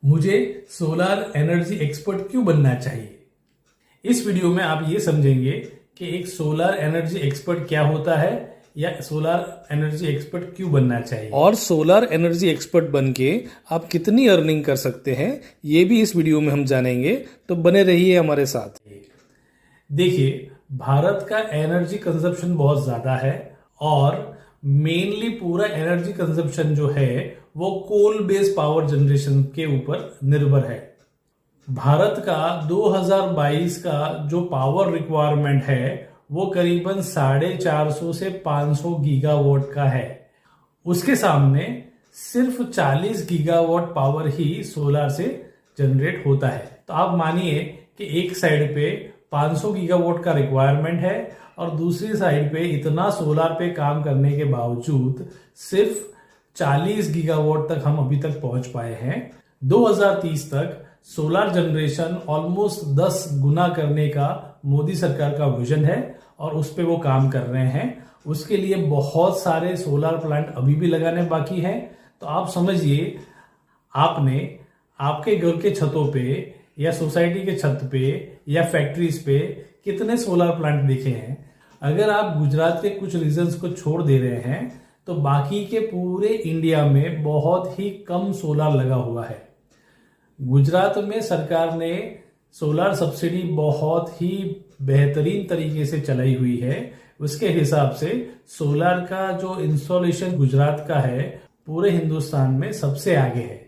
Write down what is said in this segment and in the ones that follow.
मुझे solar energy expert क्यों बनना चाहिए। इस वीडियो में आप ये समझेंगे कि एक सोलर एनर्जी एक्सपर्ट क्या होता है या सोलर एनर्जी एक्सपर्ट क्यों बनना चाहिए, और सोलर एनर्जी एक्सपर्ट बनके आप कितनी अर्निंग कर सकते हैं ये भी इस वीडियो में हम जानेंगे। तो बने रहिए हमारे साथ। देखिए, भारत का एनर्जी कंजप्शन बहुत ज्यादा है और मेनली पूरा एनर्जी कंजप्शन जो है वो कोल बेस्ड पावर जनरेशन के ऊपर निर्भर है। भारत का 2022 का जो पावर रिक्वायरमेंट है वो करीबन 450 से 500 गीगावाट का है। उसके सामने सिर्फ 40 गीगावाट पावर ही सोलर से जनरेट होता है। तो आप मानिए कि एक साइड पे 500 गीगावाट का रिक्वायरमेंट है और दूसरी साइड पे इतना सोलर पे काम करने के बावजूद सिर्फ 40 गीगावाट तक हम अभी तक पहुंच पाए हैं। 2030 तक सोलर जनरेशन ऑलमोस्ट 10 गुना करने का मोदी सरकार का विजन है और उस पे वो काम कर रहे हैं। उसके लिए बहुत सारे सोलर प्लांट अभी भी लगाने बाकी हैं। तो आप समझिए, आपने आपके घर के छतों पे या सोसाइटी के छत पे या फैक्ट्रीज पे कितने सोलर प्लांट देखे हैं। अगर आप गुजरात के कुछ रीजन्स को छोड़ दे रहे हैं तो बाकी के पूरे इंडिया में बहुत ही कम सोलर लगा हुआ है। गुजरात में सरकार ने सोलर सब्सिडी बहुत ही बेहतरीन तरीके से चलाई हुई है। उसके हिसाब से सोलर का जो इंस्टॉलेशन गुजरात का है पूरे हिंदुस्तान में सबसे आगे है।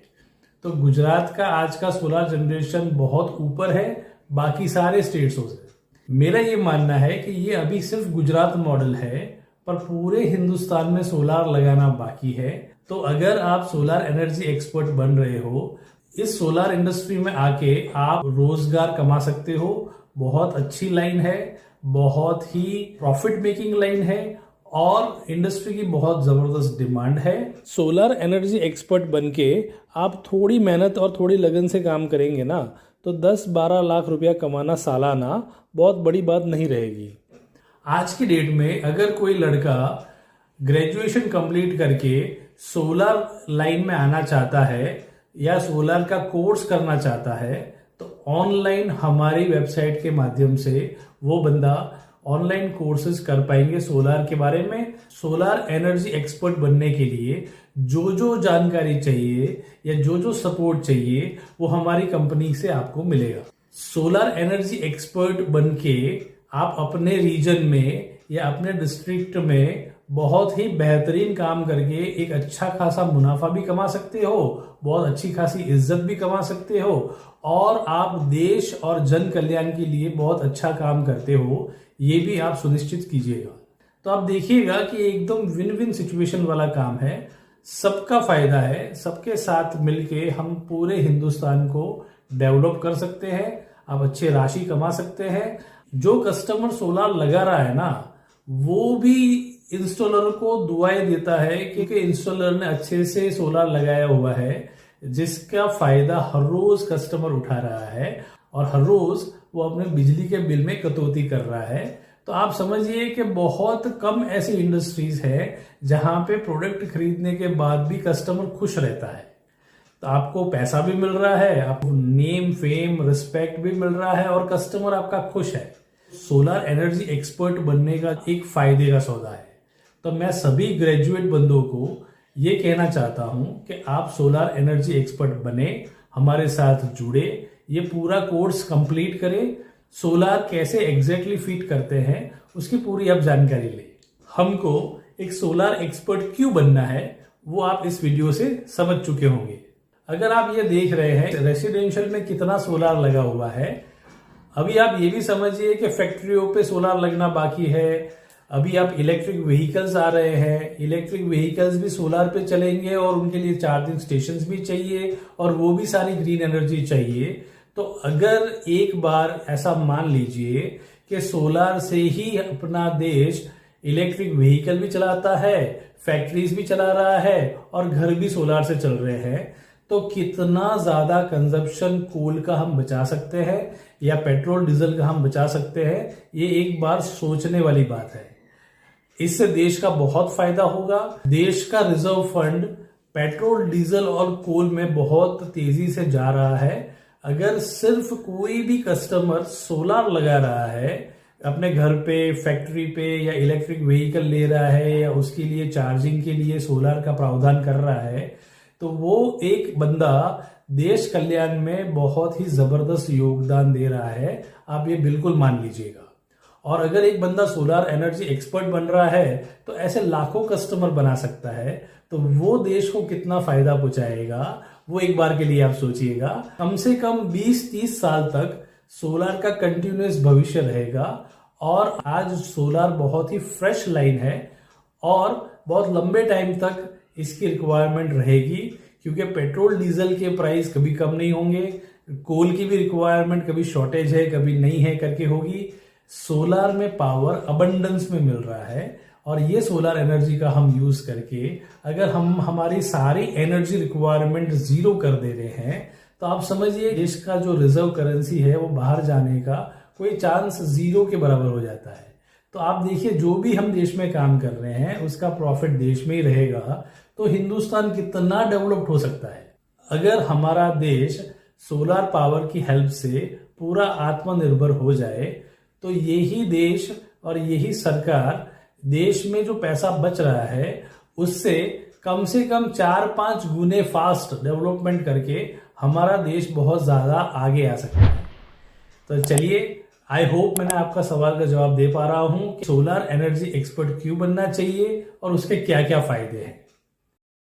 तो गुजरात का आज का सोलर जनरेशन बहुत ऊपर है बाकी सारे स्टेट्सों से। मेरा ये मानना है कि ये अभी सिर्फ गुजरात मॉडल है, पर पूरे हिंदुस्तान में सोलर लगाना बाकी है। तो अगर आप सोलर एनर्जी एक्सपर्ट बन रहे हो, इस सोलर इंडस्ट्री में आके आप रोजगार कमा सकते हो। बहुत अच्छी लाइन है, बहुत ही प्रॉफिट मेकिंग लाइन है और इंडस्ट्री की बहुत जबरदस्त डिमांड है। सोलर एनर्जी एक्सपर्ट बनके आप थोड़ी मेहनत और थोड़ी लगन से काम करेंगे ना तो 10-12 लाख रुपया कमाना सालाना बहुत बड़ी बात नहीं रहेगी। आज की डेट में अगर कोई लड़का ग्रेजुएशन कंप्लीट करके सोलर लाइन में आना चाहता है या सोलर का कोर्स करना चाहता है तो ऑनलाइन हमारी वेबसाइट के माध्यम से वो बंदा ऑनलाइन कोर्सेज कर पाएंगे सोलर के बारे में। सोलर एनर्जी एक्सपर्ट बनने के लिए जो जो जानकारी चाहिए या जो जो सपोर्ट चाहिए वो हमारी कंपनी से आपको मिलेगा। सोलर एनर्जी एक्सपर्ट बनके आप अपने रीजन में या अपने डिस्ट्रिक्ट में बहुत ही बेहतरीन काम करके एक अच्छा खासा मुनाफा भी कमा सकते हो, बहुत अच्छी खासी इज्जत भी कमा सकते हो और आप देश और जन कल्याण के लिए बहुत अच्छा काम करते हो, ये भी आप सुनिश्चित कीजिएगा। तो आप देखिएगा कि एकदम विन विन सिचुएशन वाला काम है, सबका फायदा है। सबके साथ मिलके हम पूरे हिंदुस्तान को डेवलप कर सकते हैं, आप अच्छे राशि कमा सकते हैं। जो कस्टमर सोलर लगा रहा है ना, वो भी इंस्टॉलर को दुआएं देता है क्योंकि इंस्टॉलर ने अच्छे से सोलर लगाया हुआ है, जिसका फायदा हर रोज कस्टमर उठा रहा है और हर रोज वो अपने बिजली के बिल में कटौती कर रहा है। तो आप समझिए कि बहुत कम ऐसी इंडस्ट्रीज है जहां पे प्रोडक्ट खरीदने के बाद भी कस्टमर खुश रहता है। तो आपको पैसा भी मिल रहा है, आपको नेम फेम रिस्पेक्ट भी मिल रहा है और कस्टमर आपका खुश है। सोलर एनर्जी एक्सपर्ट बनने का एक फायदे का सौदा है। तो मैं सभी ग्रेजुएट बंदों को ये कहना चाहता हूं कि आप सोलर एनर्जी एक्सपर्ट बने, हमारे साथ जुड़े, ये पूरा कोर्स कंप्लीट करें। सोलर कैसे एग्जैक्टली फिट करते हैं उसकी पूरी आप जानकारी लें। हमको एक सोलर एक्सपर्ट क्यों बनना है वो आप इस वीडियो से समझ चुके होंगे। अगर आप ये देख रहे हैं रेसिडेंशियल में कितना सोलर लगा हुआ है, अभी आप ये भी समझिए कि फैक्ट्रियों पे सोलर लगना बाकी है। अभी आप इलेक्ट्रिक व्हीकल्स आ रहे हैं, इलेक्ट्रिक व्हीकल्स भी सोलर पे चलेंगे और उनके लिए चार्जिंग स्टेशंस भी चाहिए और वो भी सारी ग्रीन एनर्जी चाहिए। तो अगर एक बार ऐसा मान लीजिए कि सोलर से ही अपना देश इलेक्ट्रिक व्हीकल भी चलाता है, फैक्ट्रीज भी चला रहा है और घर भी सोलर से चल रहे हैं, तो कितना ज्यादा कंजप्शन कोल का हम बचा सकते हैं या पेट्रोल डीजल का हम बचा सकते हैं, ये एक बार सोचने वाली बात है। इससे देश का बहुत फायदा होगा। देश का रिजर्व फंड पेट्रोल, डीजल और कोल में बहुत तेजी से जा रहा है। अगर सिर्फ कोई भी कस्टमर सोलार लगा रहा है अपने घर पे, फैक्ट्री पे, या इलेक्ट्रिक व्हीकल ले रहा है, या उसके लिए चार्जिंग के लिए सोलार का प्रावधान कर रहा है, तो वो एक बंदा देश कल्याण में बहुत ही जबरदस्त योगदान दे रहा है। आप ये बिल्कुल मान लीजिएगा। और अगर एक बंदा सोलार एनर्जी एक्सपर्ट बन रहा है तो ऐसे लाखों कस्टमर बना सकता है, तो वो देश को कितना फायदा पहुंचाएगा वो एक बार के लिए आप सोचिएगा। कम से कम 20-30 साल तक सोलार का कंटिन्यूअस भविष्य रहेगा। और आज सोलार बहुत ही फ्रेश लाइन है और बहुत लंबे टाइम तक इसकी रिक्वायरमेंट रहेगी, क्योंकि पेट्रोल डीजल के प्राइस कभी कम नहीं होंगे, कोल की भी रिक्वायरमेंट कभी शॉर्टेज है कभी नहीं है करके होगी। सोलार में पावर अबंडेंस में मिल रहा है और ये सोलार एनर्जी का हम यूज करके अगर हम हमारी सारी एनर्जी रिक्वायरमेंट जीरो कर दे रहे हैं, तो आप समझिए देश का जो रिजर्व करेंसी है वो बाहर जाने का कोई चांस जीरो के बराबर हो जाता है। तो आप देखिए, जो भी हम देश में काम कर रहे हैं उसका प्रॉफिट देश में ही रहेगा, तो हिंदुस्तान कितना डेवलप्ड हो सकता है। अगर हमारा देश सोलार पावर की हेल्प से पूरा आत्मनिर्भर हो जाए, तो यही देश और यही सरकार देश में जो पैसा बच रहा है उससे कम से कम 4-5 गुने फास्ट डेवलपमेंट करके हमारा देश बहुत ज्यादा आगे आ सकता है। तो चलिए, आई होप मैंने आपका सवाल का जवाब दे पा रहा हूं कि सोलार एनर्जी एक्सपर्ट क्यों बनना चाहिए और उसके क्या क्या फायदे हैं।